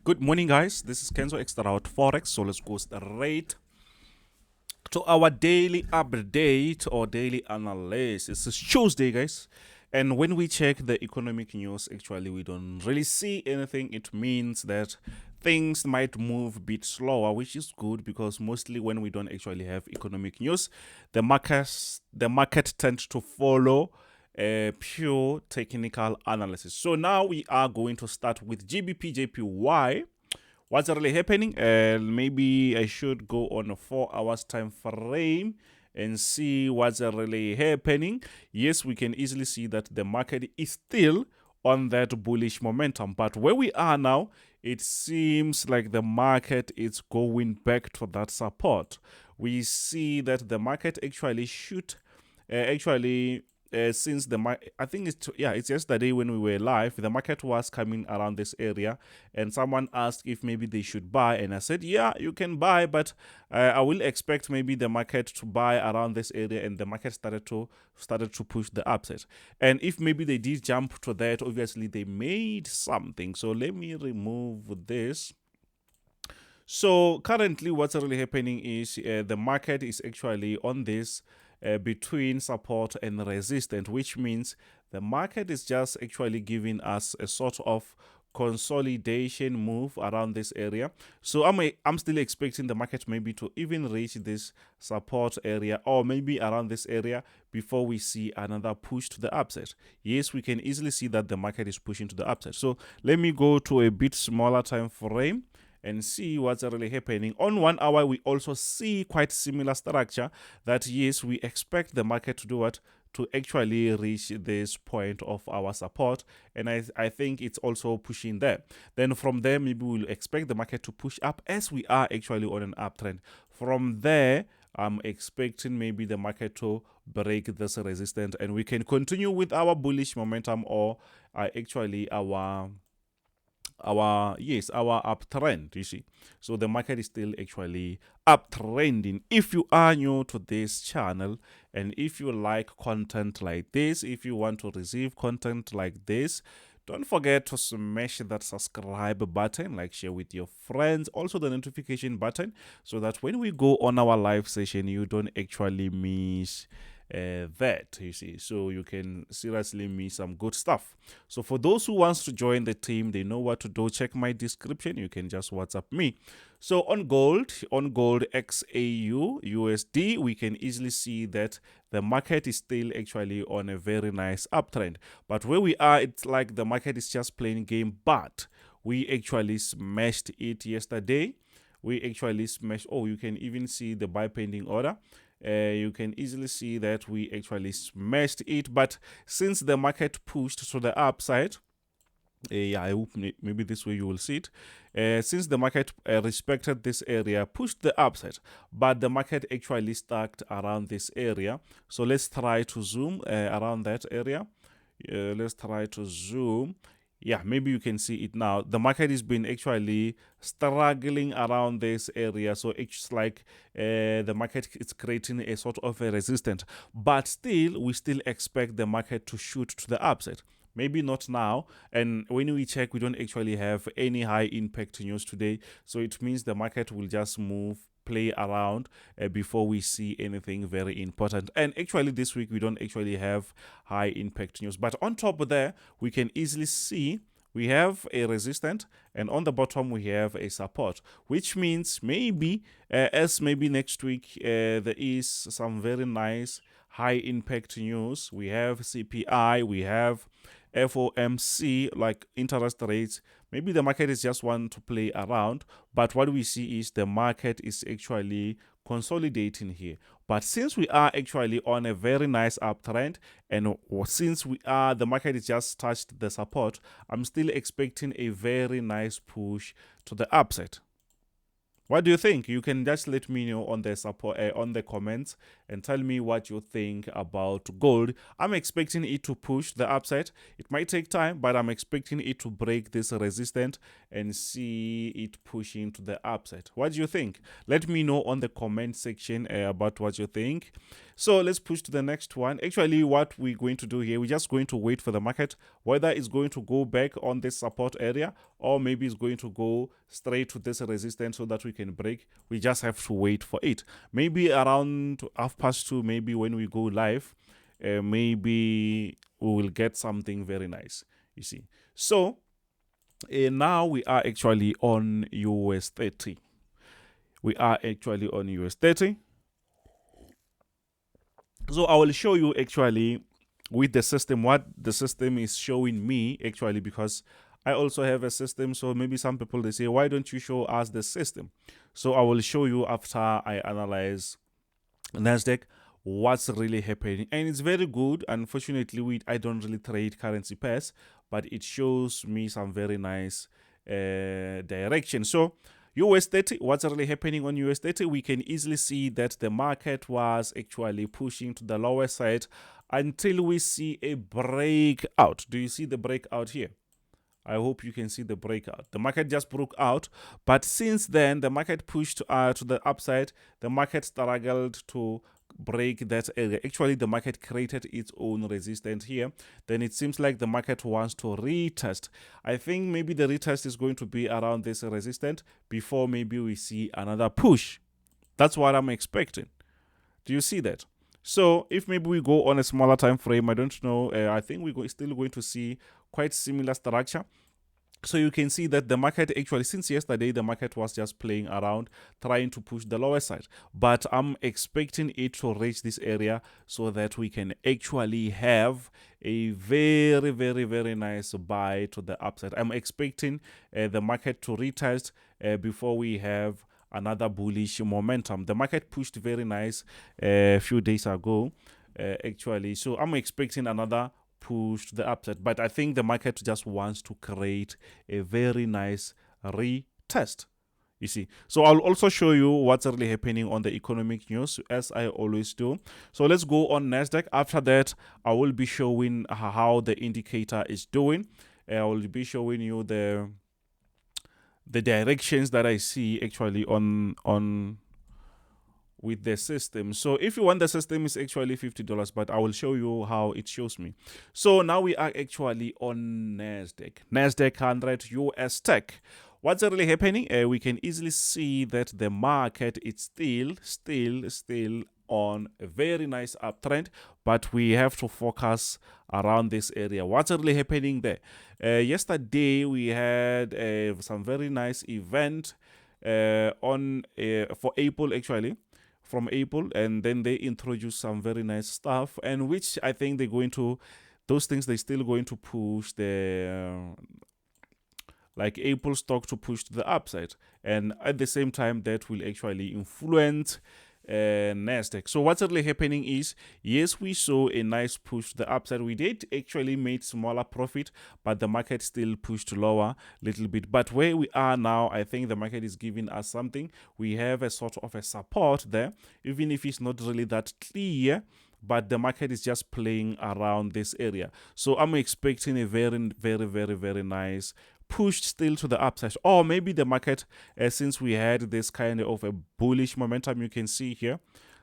Good morning, guys. This is Kenzo Xtrahot Forex. So let's go straight to our daily update or daily analysis. It's Tuesday, guys. And when we check the economic news, actually, we don't really see anything. It means that things might move a bit slower, which is good because mostly when we don't actually have economic news, the market tends to follow a pure technical analysis. So now we are going to start with GBPJPY. What's really happening? Maybe I should go on a 4 hours time frame and see what's really happening. Yes, we can easily see that the market is still on that bullish momentum, but where we are now, it seems like the market is going back to that support. We see that the market actually should since I think it's yesterday when we were live, the market was coming around this area, and someone asked if maybe they should buy, and I said, yeah, you can buy, but I will expect maybe the market to buy around this area, and the market started to push the upside. And if maybe they did jump to that, obviously they made something. So let me remove this. So currently, what's really happening is the market is actually on this between support and resistance, which means the market is just actually giving us a sort of consolidation move around this area. So I'm still expecting the market maybe to even reach this support area or maybe around this area before we see another push to the upside. Yes, we can easily see that the market is pushing to the upside. So let me go to a bit smaller time frame and see what's really happening. On 1 hour, we also see quite similar structure that yes, we expect the market to do what? To actually reach this point of our support, and I think it's also pushing there. Then from there, maybe we'll expect the market to push up as we are actually on an uptrend. From there, I'm expecting maybe the market to break this resistance and we can continue with our bullish momentum or actually our uptrend, you see. So the market is still actually uptrending. If you are new to this channel and if you like content like this, if you want to receive content like this, don't forget to smash that subscribe button, like, share with your friends, also the notification button, so that when we go on our live session, you don't actually miss that, you see. So you can seriously miss some good stuff. So for those who wants to join the team, they know what to do. Check my description. You can just WhatsApp me. So on gold XAU USD, we can easily see that the market is still actually on a very nice uptrend. But where we are, it's like the market is just playing game, but we actually smashed it yesterday. We actually smashed, oh, you can even see the buy pending order. You can easily see that we actually smashed it, but since the market pushed to the upside, I hope maybe this way you will see it. Since the market respected this area, pushed the upside, but the market actually stuck around this area. So let's try to zoom around that area. Let's try to zoom. Yeah, maybe you can see it now. The market has been actually struggling around this area. So it's like the market is creating a sort of a resistance. But still, we still expect the market to shoot to the upside. Maybe not now. And when we check, we don't actually have any high impact news today. So it means the market will just play around before we see anything very important. And actually this week we don't actually have high impact news, but on top of there we can easily see we have a resistance, and on the bottom we have a support, which means maybe as maybe next week there is some very nice high impact news. We have CPI, we have FOMC, like interest rates. Maybe the market is just one to play around, but what we see is the market is actually consolidating here. But since we are actually on a very nice uptrend, and since the market is just touched the support, I'm still expecting a very nice push to the upside. What do you think? You can just let me know on the support on the comments and tell me what you think about gold. I'm expecting it to push the upside. It might take time, but I'm expecting it to break this resistance and see it pushing to the upside. What do you think? Let me know on the comment section about what you think. So let's push to the next one. Actually, what we're going to do here, we're just going to wait for the market, whether it's going to go back on this support area or maybe it's going to go straight to this resistance so that we can break. We just have to wait for it. Maybe around 2:30, maybe when we go live, maybe we will get something very nice, you see. So now we are actually on US30. We are actually on US30. So I will show you actually with the system what the system is showing me actually, because I also have a system. So maybe some people, they say, why don't you show us the system? So I will show you after I analyze NASDAQ what's really happening, and it's very good. Unfortunately, I don't really trade currency pairs, but it shows me some very nice direction. So US30, what's really happening on US30? We can easily see that the market was actually pushing to the lower side until we see a breakout. Do you see the breakout here? I hope you can see the breakout. The market just broke out, but since then, the market pushed to the upside. The market struggled to break that area. Actually, the market created its own resistance here. Then it seems like the market wants to retest. I think maybe the retest is going to be around this resistance before maybe we see another push. That's what I'm expecting. Do you see that? So if maybe we go on a smaller time frame, I don't know, I think we're still going to see quite similar structure. So you can see that the market actually, since yesterday, the market was just playing around, trying to push the lower side. But I'm expecting it to reach this area so that we can actually have a very, very, very nice buy to the upside. I'm expecting the market to retest before we have another bullish momentum. The market pushed very nice a few days ago, actually. So I'm expecting another push to the upside, but I think the market just wants to create a very nice retest, you see. So I'll also show you what's really happening on the economic news, as I always do. So let's go on NASDAQ. After that, I will be showing how the indicator is doing. I will be showing you the directions that I see actually on with the system. So if you want, the system is actually $50, but I will show you how it shows me. So now we are actually on NASDAQ 100 US Tech. What's really happening? We can easily see that the market is still on a very nice uptrend, but we have to focus around this area. What's really happening there? Yesterday we had some very nice event on for April, actually, from April, and then they introduced some very nice stuff, and which I think they're going to, those things, they're still going to push the like Apple stock to push to the upside, and at the same time that will actually influence NASDAQ. So what's really happening is, yes, we saw a nice push to the upside. We did actually made smaller profit, but the market still pushed lower a little bit. But where we are now, I think the market is giving us something. We have a sort of a support there, even if it's not really that clear, but the market is just playing around this area. So I'm expecting a very nice pushed still to the upside, or maybe the market, since we had this kind of a bullish momentum, you can see here,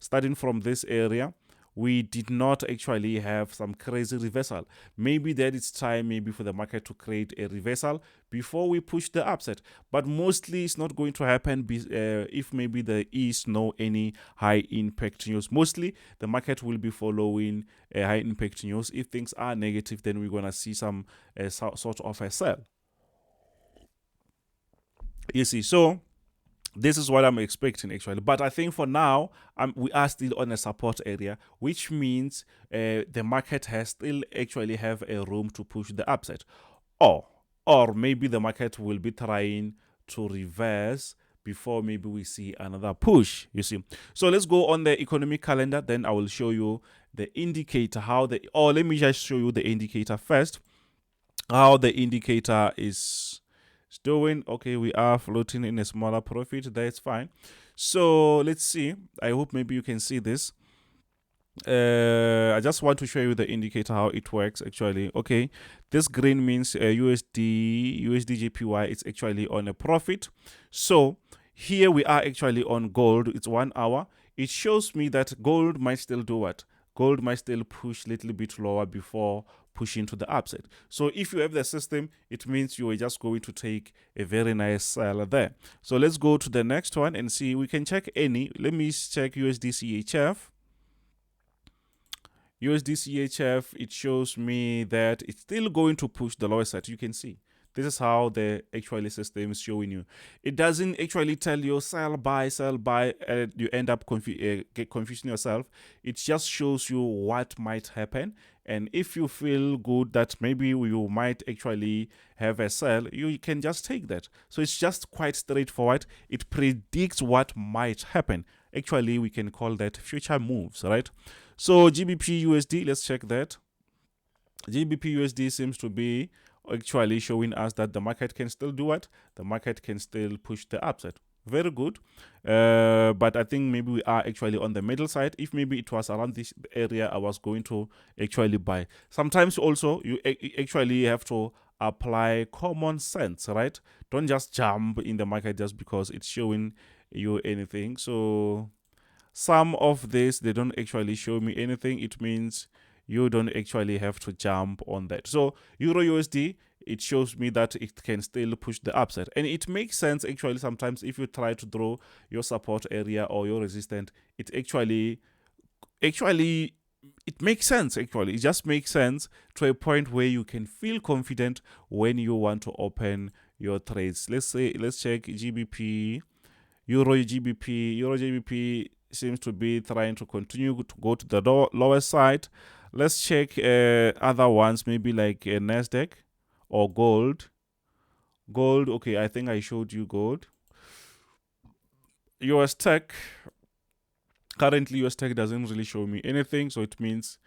starting from this area, we did not actually have some crazy reversal. Maybe that it's time maybe for the market to create a reversal before we push the upside, but mostly it's not going to happen if maybe there is no any high impact news. Mostly the market will be following a high impact news. If things are negative, then we're going to see some sort of a sell, you see. So this is what I'm expecting actually, but I think for now we are still on a support area, which means the market has still actually have a room to push the upside, or maybe the market will be trying to reverse before maybe we see another push, you see. So let's go on the economic calendar, then I will show you the indicator, how the, or let me just show you the indicator first, how the indicator is it's doing okay. We are floating in a smaller profit. That's fine. So let's see. I hope maybe you can see this. I just want to show you the indicator how it works actually. Okay, this green means USD JPY. It's actually on a profit. So here we are actually on gold. It's 1 hour. It shows me that gold might still do what? Gold might still push a little bit lower before pushing to the upside. So if you have the system, it means you are just going to take a very nice sell there. So let's go to the next one and see. We can check any. Let me check USD CHF. It shows me that it's still going to push the lower side. You can see this is how the actually system is showing you. It doesn't actually tell you sell, buy, and you end up confusing yourself. It just shows you what might happen. And if you feel good that maybe you might actually have a sell, you can just take that. So it's just quite straightforward. It predicts what might happen. Actually, we can call that future moves, right? So GBP/USD, let's check that. GBP/USD seems to be actually showing us that the market can still do what? The market can still push the upside. Very good. But I think maybe we are actually on the middle side. If maybe it was around this area, I was going to actually buy. Sometimes also you actually have to apply common sense, right? Don't just jump in the market just because it's showing you anything. So some of this, they don't actually show me anything. It means you don't actually have to jump on that. So EUR/USD, it shows me that it can still push the upside. And it makes sense actually sometimes if you try to draw your support area or your resistance, it actually it makes sense actually. It just makes sense to a point where you can feel confident when you want to open your trades. Let's check GBP, Euro/GBP seems to be trying to continue to go to the lower side. Let's check other ones, maybe like NASDAQ or gold. Gold, okay, I think I showed you gold. US tech. Currently, US tech doesn't really show me anything, so it means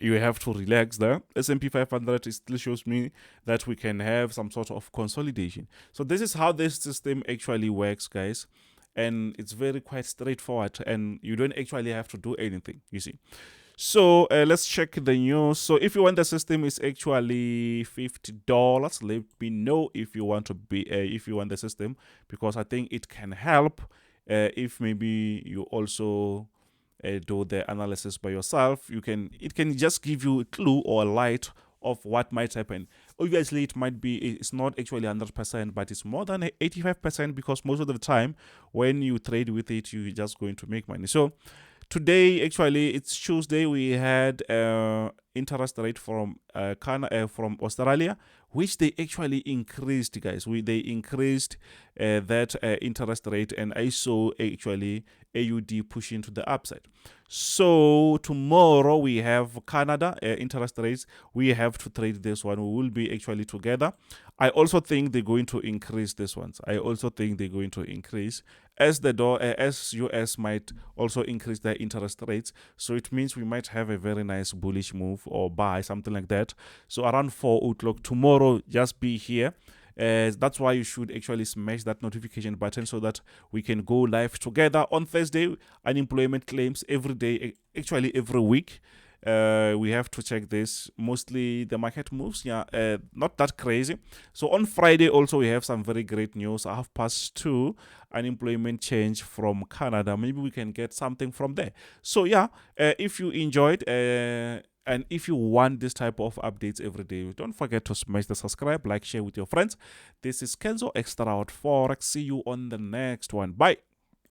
you have to relax there. S&P 500, it still shows me that we can have some sort of consolidation. So this is how this system actually works, guys. And it's very quite straightforward, and you don't actually have to do anything, you see. So let's check the news. So if you want the system, is actually $50. Let me know if you want to be if you want the system, because I think it can help if maybe you also do the analysis by yourself. It can just give you a clue or a light of what might happen. Obviously, it's not actually 100%, but it's more than 85%, because most of the time when you trade with it, you're just going to make money. So today, actually, it's Tuesday. We had interest rate from Australia, which they actually increased, guys. They increased that interest rate, and I saw actually AUD pushing to the upside. So tomorrow we have Canada interest rates. We have to trade this one. We will be actually together. I also think they're going to increase this ones. I also think they're going to increase as US might also increase their interest rates. So it means we might have a very nice bullish move or buy, something like that. So around 4 o'clock tomorrow, just be here. That's why you should actually smash that notification button so that we can go live together. On Thursday, unemployment claims every day, actually every week. We have to check this. Mostly the market moves, not that crazy. So on Friday also we have some very great news. 2:30 unemployment change from Canada. Maybe we can get something from there. So if you enjoyed and if you want this type of updates every day, don't forget to smash the subscribe, like, share with your friends. This is Kenzo Xtrahot Forex. See you on the next one. Bye.